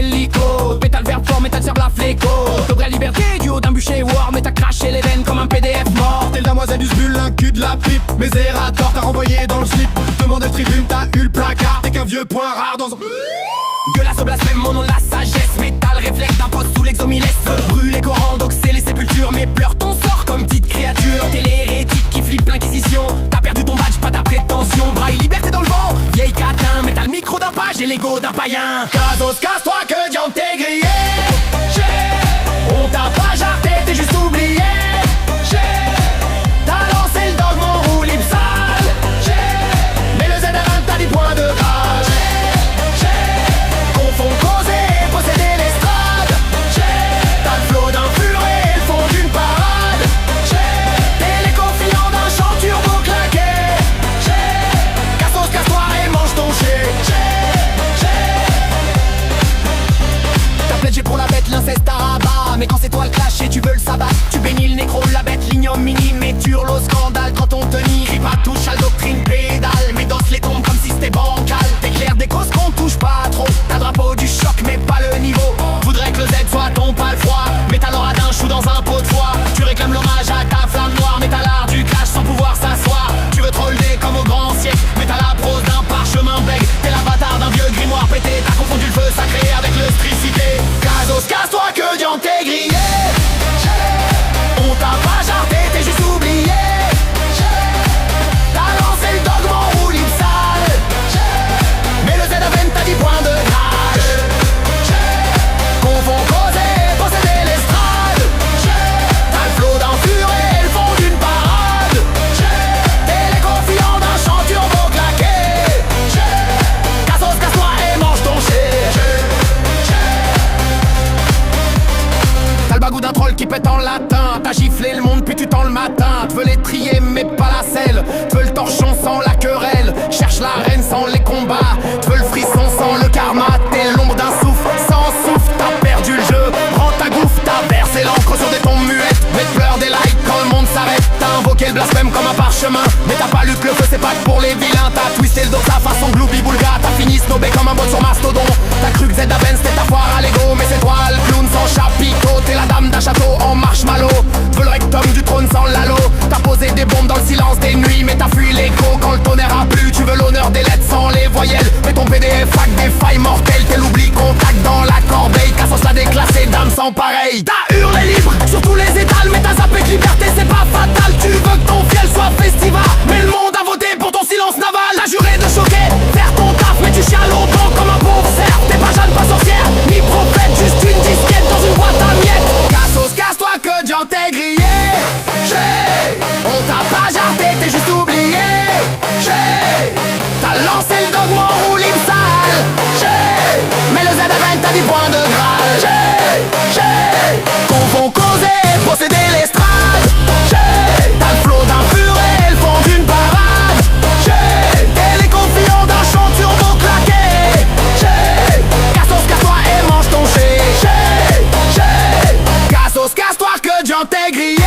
hélico. Métal vert fort, métal serve la fléco. De vraie liberté du haut d'un bûcher war. Mais t'as craché les veines comme un PDF mort. T'es le damoiselle du sbul, un cul de la pipe. Mes errateurs t'as renvoyé dans le slip. Demande de tribune, t'as eu le placard. T'es qu'un vieux point rare dans un... Gueulasse au blasphème, mon nom de la sagesse. Métal réflexe d'un poste sous l'exomilès. Brûle les Corans, doxer les sépultures. Mais pleure ton sort comme petite créature. T'es l'hérétique qui flippe l'inquisition. T'as perdu ton badge, pas ta prétention. Braille, liberté dans le vent, vieille catin. Mais t'as le micro d'un page et l'ego d'un païen. Casos, casse-toi que Dian t'es grillé. On t'a pas jarté, t'es juste oublié. T'as lancé le dogme en roue libre sale. Mais le ZR1 t'as 10 points de grâce. Confond causer et posséder l'estrade. T'as le flot d'un furet et le fond d'une parade. T'es les confiants d'un chant turbo claqué. Cassos, casse-toi et mange ton chien. T'as pledgé pour la bête, l'inceste à rabat. Mais quand c'est toi le clash et tu veux le sabbat, tu bénis le nécro, la bête, l'ignominie. Mais turlo scandale quand on te nie. Crie pas touche à la doctrine pédale. Mais danse les tombes comme si c'était bancal. T'éclaires des causes qu'on touche pas trop. T'as drapeau du choc mais pas le niveau. Voudrais que le Z soit ton pas le froid. Mais t'as l'aura d'un chou dans un pot de foie. Tu réclames l'hommage à ta flamme noire. Mais t'as l'art du clash sans pouvoir s'asseoir. Tu veux troller comme au grand siècle. Mais t'as la prose d'un parchemin bègue. T'es l'avatar d'un vieux grimoire pété. T'as confondu le feu sacré avec le stricité. Casos, casse-toi que Dian t'es grillé. On t'a pas jarté, t'es juste oublié. T'as lancé le dogme en roue libre sale. Mais le ZAVN t'as 10 points de grâce. Confond causer, posséder l'estrade. T'as le flot d'un furet et le fond d'une parade. T'es les confiants d'un chant turbo claqué. Cassos, casse-toi et mange ton chien. T'as le bagou d'un troll qui pète en latin. T'as giflé le monde puis tu tends le matin. T'veux les trier mais pas la selle. T'veux le torchon sans la querelle. Cherche la reine sans les combats. T'veux le frisson sans le karma. T'es l'ombre d'un souffle sans souffle. T'as perdu le jeu, prends ta gouffe. T'as versé l'encre sur des tombes muettes. Mais pleure des likes quand le monde s'arrête. T'as invoqué le blasphème comme un parchemin. Mais t'as pas lu que le feu c'est pas que pour les vilains. T'as twisté le dos de sa façon gloubi boulga. T'as fini snobé comme un bot sur mastodon. T'as cru que ZAVN c'était ta foire à l'ego. Mais c'est toi le clown sans chapiteau. T'es la dame d'un château en marshmallow. T'veux le rectum du trône sans l'halo. T'as posé des bombes dans le silence des nuits. Mais t'as fui l'écho quand le tonnerre a plu. Tu veux l'honneur des lettres sans les voyelles. Mais ton PDF hack des failles mortelles. T'es l'oubli contact dans la corbeille. Cassos l'a déclassé, dame sans pareil. T'as hurlé libre sur tous les étals. Mais t'as zappé que liberté c'est pas fatal. Tu veux que ton fiel soit festival. Mais le monde a voté pour ton silence naval. T'as juré de choquer, faire ton taf. Mais tu chiales autant comme un pauvre cerf. T'es pas Jeanne, pas sorcière, ni prophète. Juste une disquette dans une boîte à miettes. Cassos, casse-toi que Dian t'es grillé. On t'a pas jarté, t'es juste oublié. T'as lancé le dogme en roue libre sale. Mais le ZAVN t'as 10 points de grâce. Confond causer, posséder l'estrade. T'as le flot d'un furet et le fond d'une parade. T'es les confiants d'un chant turbo claqué. Cassos, casse-toi et mange ton chien. Cassos, casse-toi que Dian t'es grillé.